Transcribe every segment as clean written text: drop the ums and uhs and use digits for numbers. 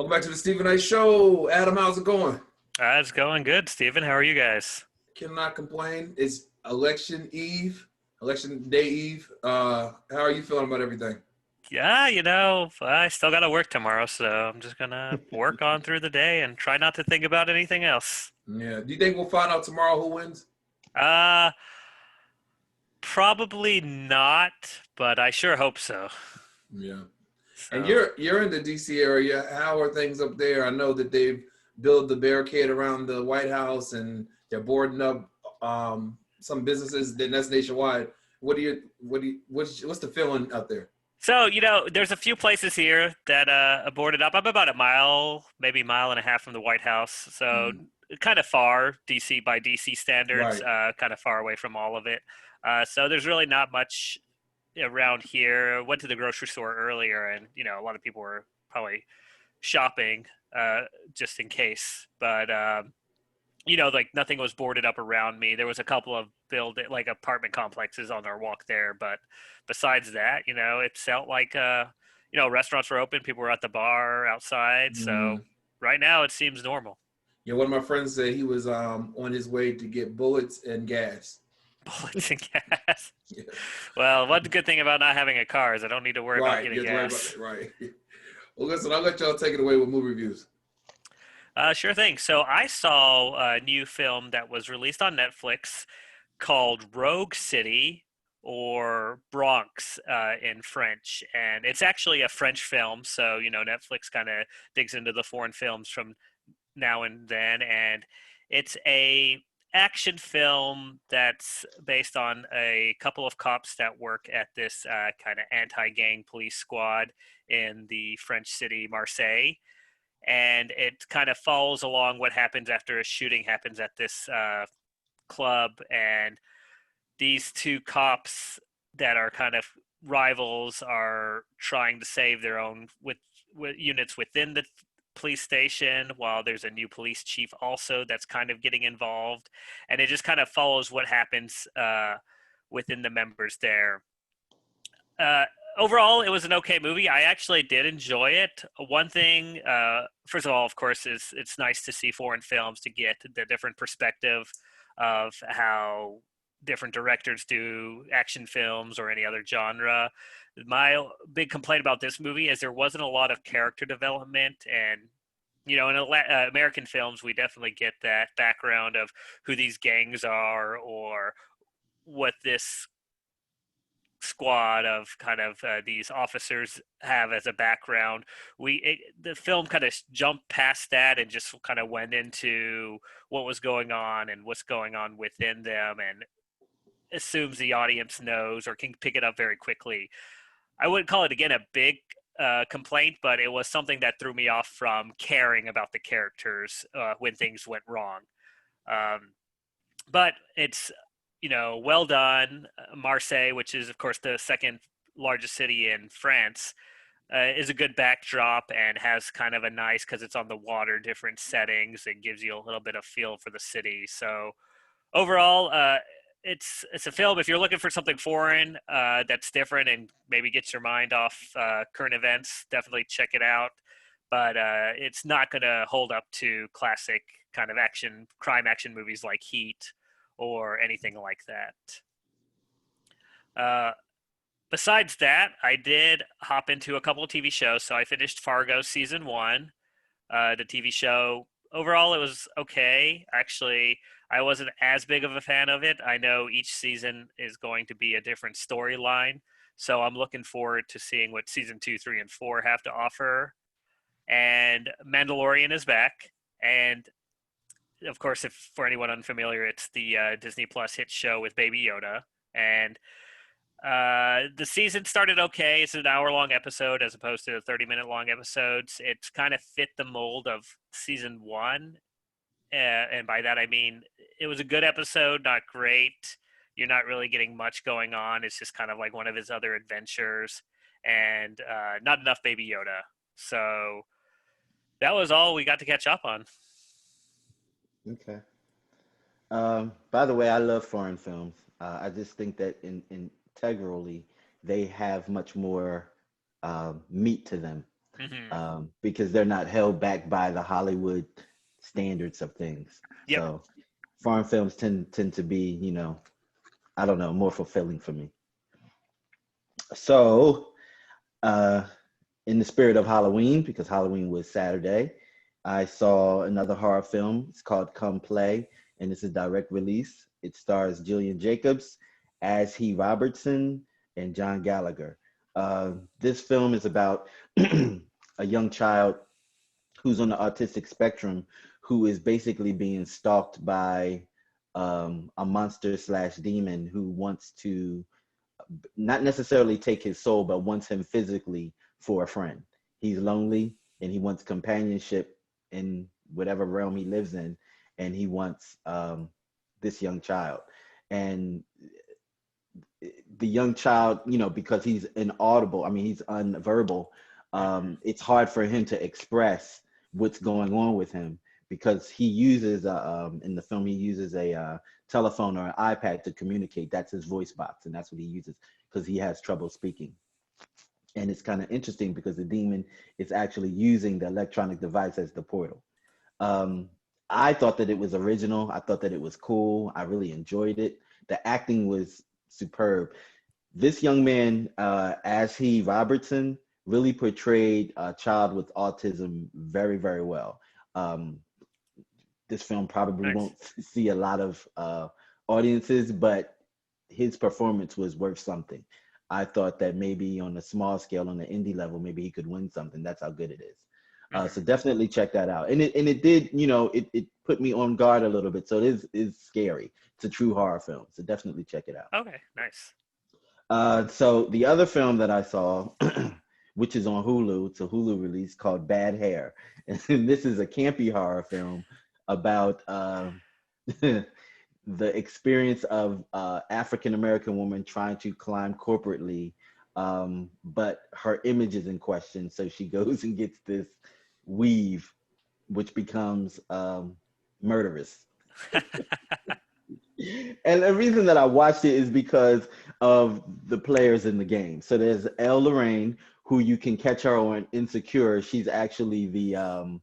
Welcome back to the Stephen Knight Show. Adam, how's it going? It's going good, Steven. How are you guys? Cannot complain. It's election eve, election day eve. How are you feeling about everything? Yeah, I still got to work tomorrow, so I'm just gonna work on through the day and try not to think about anything else. Yeah. Do you think we'll find out tomorrow who wins? Uh, Probably not, but I sure hope so. Yeah. And So, you're in the DC area. How are things up there? I know that they've built the barricade around the White House and they're boarding up some businesses. That's nationwide. What's the feeling out there? there's a few places here that are boarded up. I'm about a mile, maybe mile and a half from the White House, so Mm, kind of far, DC by DC standards, right. kind of far away from all of it. So there's really not much around here. Went to the grocery store earlier, and a lot of people were probably shopping uh, just in case. But like nothing was boarded up around me. There was a couple of like apartment complexes on our walk there, but besides that, it felt like restaurants were open, people were at the bar outside. So Mm. right now it seems normal. Yeah, one of my friends said he was on his way to get bullets and gas. Bullets and gas. Yeah. Well, one good thing about not having a car is I don't need to worry about Right. You getting have to worry about gas. that. Right. Well, listen, I'll let y'all take it away with movie reviews. Sure thing. So I saw a new film that was released on Netflix called Rogue City or Bronx in French. And it's actually a French film. So, Netflix kind of digs into the foreign films from now and then. And it's a action film that's based on a couple of cops that work at this kind of anti-gang police squad in the French city Marseille, and it kind of follows along what happens after a shooting happens at this club, and these two cops that are kind of rivals are trying to save their own with units within the police station, while there's a new police chief also that's kind of getting involved, and it just kind of follows what happens within the members there. uh, Overall, it was an okay movie. I actually did enjoy it. One thing, first of all, of course, is it's nice to see foreign films to get the different perspective of how different directors do action films or any other genre. My big complaint about this movie is there wasn't a lot of character development, and in American films, we definitely get that background of who these gangs are or what this squad of kind of these officers have as a background. The film kind of jumped past that and just kind of went into what was going on and what's going on within them, and assumes the audience knows or can pick it up very quickly. I wouldn't call it, again, a big complaint, but it was something that threw me off from caring about the characters when things went wrong. Um, but it's well done. Marseille, which is of course the second largest city in France, is a good backdrop and has kind of a nice, because it's on the water, different settings. It gives you a little bit of feel for the city. So overall, it's a film. If you're looking for something foreign that's different and maybe gets your mind off current events, definitely check it out. But it's not going to hold up to classic kind of crime action movies like Heat or anything like that. Uh, Besides that, I did hop into a couple of TV shows. So I finished Fargo season one. The TV show overall, it was okay. Actually, I wasn't as big of a fan of it. I know each season is going to be a different storyline, so I'm looking forward to seeing what season two, three, and four have to offer. And Mandalorian is back, and of course, if for anyone unfamiliar, it's the Disney Plus hit show with Baby Yoda. And the season started okay. It's an hour-long episode as opposed to 30-minute long episodes. It's kind of fit the mold of season one, and by that I mean it was a good episode, not great. You're not really getting much going on. It's just kind of like one of his other adventures, and not enough Baby Yoda. So that was all we got to catch up on. Okay. By the way, I love foreign films. I just think that integrally they have much more meat to them. Hmm. because they're not held back by the Hollywood standards of things. Yep. So foreign films tend to be, I don't know, more fulfilling for me. So, uh, in the spirit of Halloween, because Halloween was Saturday, I saw another horror film. It's called Come Play, and it's a direct release. It stars Jillian Jacobs as He Robertson and John Gallagher. This film is about a young child who's on the autistic spectrum who is basically being stalked by a monster slash demon who wants to not necessarily take his soul, but wants him physically for a friend. He's lonely and he wants companionship in whatever realm he lives in, and he wants this young child. And the young child, because he's inaudible, I mean, he's unverbal, it's hard for him to express what's going on with him because he uses, in the film, he uses a telephone or an iPad to communicate. That's his voice box, and that's what he uses because he has trouble speaking. And it's kind of interesting because the demon is actually using the electronic device as the portal. Um, I thought that it was original. I thought that it was cool. I really enjoyed it. The acting was superb. This young man, as He Robertson, really portrayed a child with autism very, very well. Um, this film probably Nice. won't see a lot of audiences, but his performance was worth something. I thought that maybe on a small scale, on the indie level, maybe he could win something. That's how good it is. So Hmm. definitely check that out. And it did, it put me on guard a little bit. So it is scary. It's a true horror film. So definitely check it out. Okay. Nice. So the other film that I saw, which is on Hulu, it's a Hulu release called Bad Hair. And this is a campy horror film about the experience of African American woman trying to climb corporately, but her image is in question. So she goes and gets this weave, which becomes murderous. And the reason that I watched it is because of the players in the game. So there's Elle Lorraine, who you can catch her on Insecure. She's actually the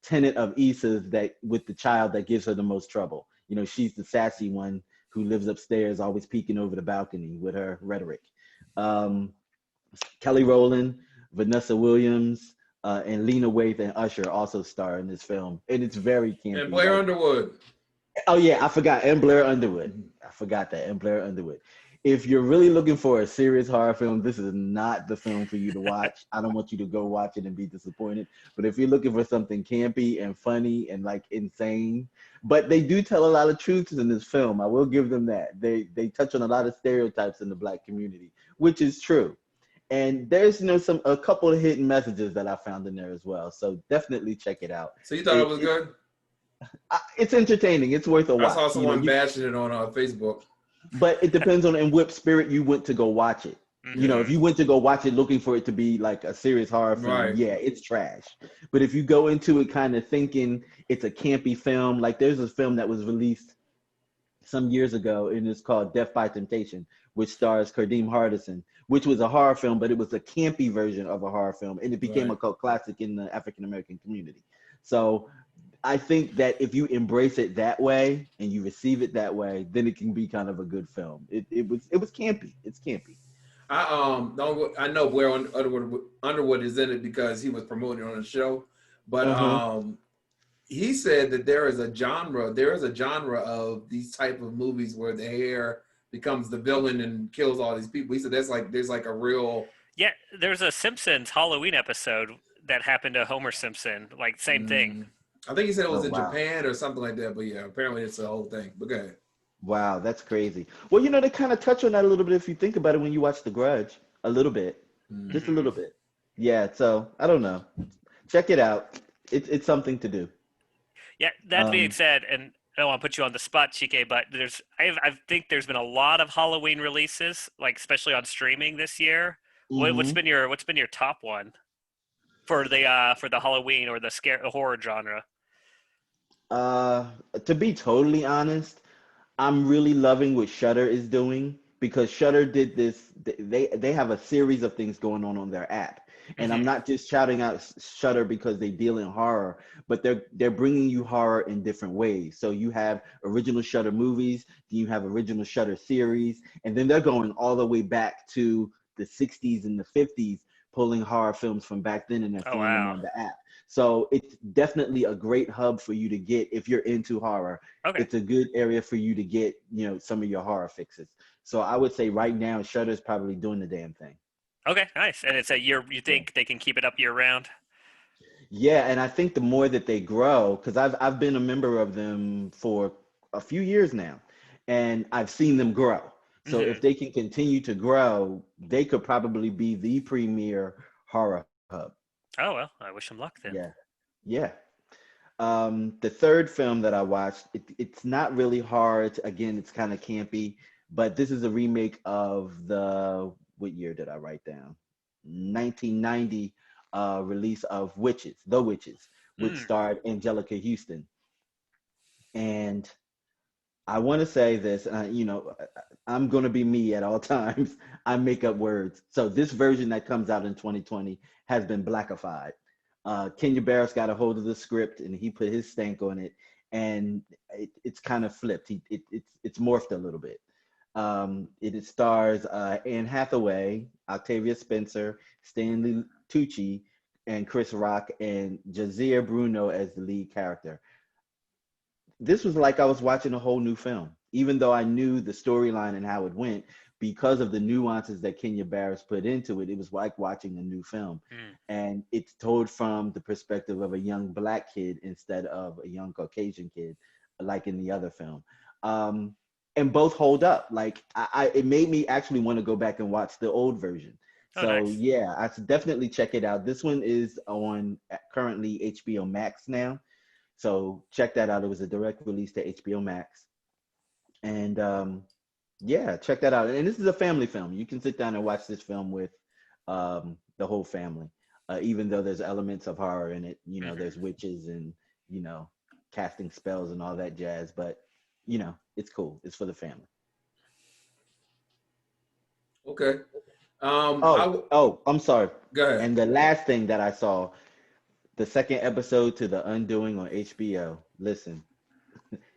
tenant of Issa's that with the child that gives her the most trouble. She's the sassy one who lives upstairs, always peeking over the balcony with her rhetoric. Um, Kelly Rowland, Vanessa Williams, and Lena Waithe and Usher also star in this film, and it's very And campy. Blair Like, Underwood. oh yeah, I forgot, and Blair Underwood. I forgot that, and Blair Underwood. If you're really looking for a serious horror film, this is not the film for you to watch. I don't want you to go watch it and be disappointed. But if you're looking for something campy and funny and like insane, but they do tell a lot of truths in this film. I will give them that. They touch on a lot of stereotypes in the Black community, which is true. And there's a couple of hidden messages that I found in there as well. So definitely check it out. So you thought it was good? It's entertaining. It's worth a I saw watch. someone bashing it on Facebook. But it depends on in what spirit you went to go watch it. Hmm. If you went to go watch it looking for it to be like a serious horror film, Right. yeah, it's trash. But if you go into it kind of thinking it's a campy film, like there's a film that was released some years ago, and it's called Death by Temptation, which stars Kareem Hardison, which was a horror film, but it was a campy version of a horror film, and it became a Right. cult classic in the African American community. So I think that if you embrace it that way and you receive it that way, then it can be kind of a good film. It was campy. It's campy. I know Blair Underwood is in it because he was promoting it on the show, but Uh-huh. he said that there is a genre of these type of movies where the hair becomes the villain and kills all these people. He said there's like a real Yeah. There's a Simpsons Halloween episode that happened to Homer Simpson. Like same thing. I think he said it Oh was in wow. Japan or something like that, but yeah, apparently it's the whole thing. But go ahead. Wow, that's crazy. Well, they kind of touch on that a little bit if you think about it when you watch The Grudge. A little bit. Just a Hmm. little bit. Yeah, so I don't know. Check it out. It's something to do. Yeah. That being Um, said, and I don't want to put you on the spot, Chike, but I think there's been a lot of Halloween releases, like especially on streaming this year. What's mhm. been your top one for the Halloween or the scare horror genre? Uh, to be totally honest, I'm really loving what Shutter is doing because Shutter did this. They have a series of things going on their app, And I'm not just shouting out Shudder because they deal in horror, but they're bringing you horror in different ways. So you have original Shudder movies, you have original Shudder series, and then they're going all the way back to the 60s and the 50s, pulling horror films from back then and they're Oh, throwing them wow. on the app. So it's definitely a great hub for you to get if you're into horror. Okay. It's a good area for you to get, some of your horror fixes. So I would say right now, Shudder's probably doing the damn thing. Okay, nice. And it's a year. You think they can keep it up year round? Yeah, and I think the more that they grow, because I've been a member of them for a few years now, and I've seen them grow. So if they can continue to grow, they could probably be the premier horror hub. Oh, well, I wish them luck then. Yeah, yeah. The third film that I watched, it's not really hard. Again, it's kind of campy, but this is a remake of what year did I write down? 1990 release of The Witches, which starred Angelica Houston. And I want to say this, I'm going to be me at all times. I make up words. So this version that comes out in 2020 has been blackified. Kenya Barris got a hold of the script and he put his stank on it, and it's kind of flipped. It's morphed a little bit. It stars Anne Hathaway, Octavia Spencer, Stanley Tucci, and Chris Rock, and Jazir Bruno as the lead character. This was like I was watching a whole new film, even though I knew the storyline and how it went. Because of the nuances that Kenya Barris put into it, it was like watching a new film. And it's told from the perspective of a young Black kid instead of a young Caucasian kid, like in the other film. And both hold up. Like it made me actually want to go back and watch the old version. Oh, So nice. yeah, I should definitely check it out. This one is on currently HBO Max now. So check that out. It was a direct release to HBO Max. And yeah, check that out. And this is a family film. You can sit down and watch this film with the whole family, even though there's elements of horror in it. There's witches and, casting spells and all that jazz. But, it's cool. It's for the family. Okay. I'm sorry. Go ahead. And the last thing that I saw, the second episode to The Undoing on HBO. Listen,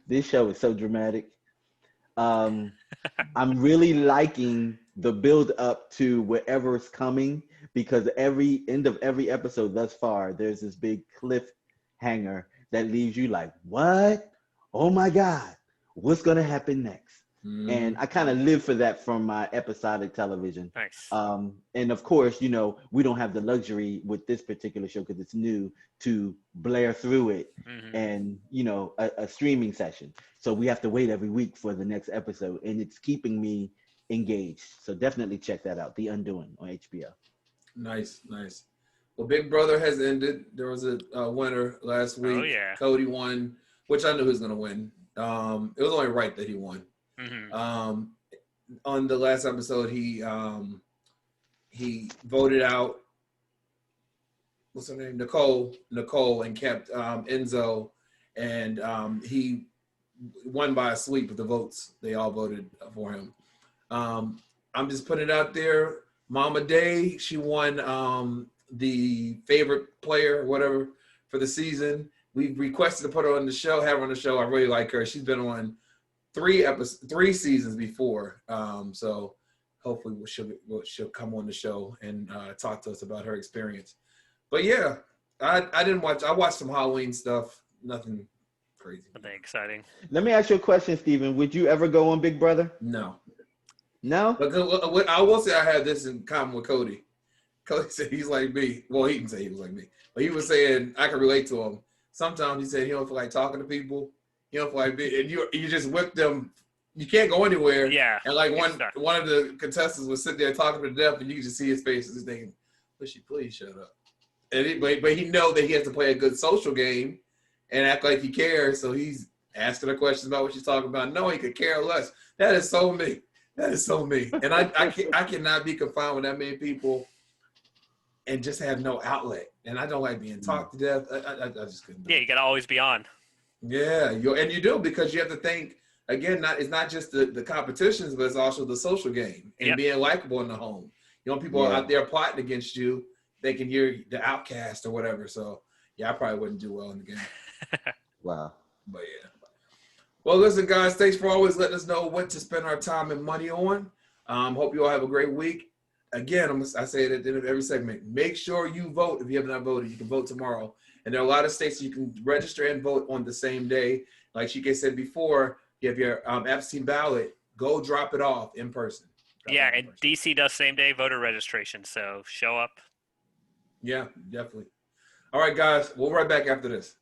this show is so dramatic. I'm really liking the build up to whatever is coming, because every end of every episode thus far, there's this big cliffhanger that leaves you like, what? Oh my God, what's going to happen next? And I kind of live for that from my episodic television. Nice. And of course, we don't have the luxury with this particular show because it's new to blare through it and, a streaming session. So we have to wait every week for the next episode, and it's keeping me engaged. So definitely check that out, The Undoing on HBO. Nice. Well, Big Brother has ended. There was a winner last week. Oh, yeah. Cody won, which I knew he was going to win. It was only right that he won. On the last episode, he voted out, what's her name, Nicole, and kept Enzo, and he won by a sweep of the votes. They all voted for him. I'm just putting it out there. Mama Day, she won the favorite player, whatever, for the season. We requested to put her on the show, have her on the show. I really like her. She's been on 3 seasons before. So hopefully she'll come on the show and talk to us about her experience. But yeah, I watched some Halloween stuff. Nothing crazy. Nothing exciting. Let me ask you a question, Stephen. Would you ever go on Big Brother? No. But I will say I have this in common with Cody. Cody said he's like me. Well, he didn't say he was like me, but he was saying I can relate to him. Sometimes he said he don't feel like talking to people. He don't feel like and you just whip them. You can't go anywhere. Yeah. And like one of the contestants was sitting there talking to death, and you can just see his face and he's thinking, "Would she please shut up?" And but he know that he has to play a good social game and act like he cares. So he's asking her questions about what she's talking about. No, he could care less. That is so me. That is so me. And I cannot be confined with that many people and just have no outlet. And I don't like being talked to death. I just couldn't. Yeah, you got to always be on. Yeah, you do, because you have to think, again, it's not just the competitions, but it's also the social game and being likable in the home. People out there plotting against you. thinking you're the outcast or whatever. So yeah, I probably wouldn't do well in the game. Wow. But yeah. Well, listen, guys, thanks for always letting us know what to spend our time and money on. Hope you all have a great week. Again, I say it at the end of every segment. Make sure you vote if you have not voted. You can vote tomorrow. And there are a lot of states you can register and vote on the same day. Like Chike said before, you have your absentee ballot, go drop it off in person. Yeah, and DC does same day voter registration, so show up. Yeah, definitely. All right, guys, we'll be right back after this.